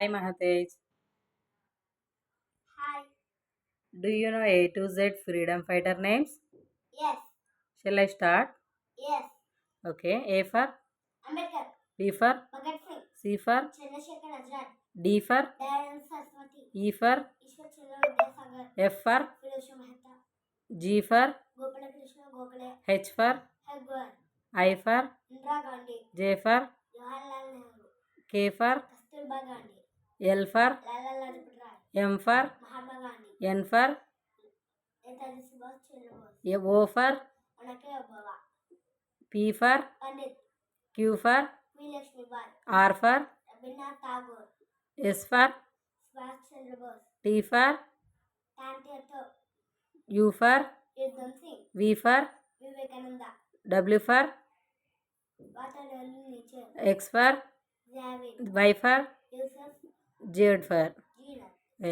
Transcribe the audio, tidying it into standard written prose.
Mahatej. Hi. Do you know A to Z freedom fighter names? Yes. Shall I start? Yes. Okay. A for Ambedkar. B for Bhagat Singh. C for Chandrasekhar Azad. D for Dayanand Saraswati. E for Ishwar Chandra Vidyasagar. F for Firozsha Mehta. G for Gopalakrishna Gokhale. H for Hegwar. I for Indira Gandhi. J for Jawaharlal Nehru. K for Kasturba Gandhi. L for Lala Lajpat Rai. M for Mahatma Gandhi. N for Netaji Subhash Chandra Bose. O for Anake Obawa. P for Pandit. Q for V. Lakshmi Bai. R for Rabindranath Tagore. S for Subhash Chandra Bose. T for Tantiato. U for Yudham Singh. V for Vivekananda. W for Waterloo Nature. X for Javed. Y for Yusuf. Z for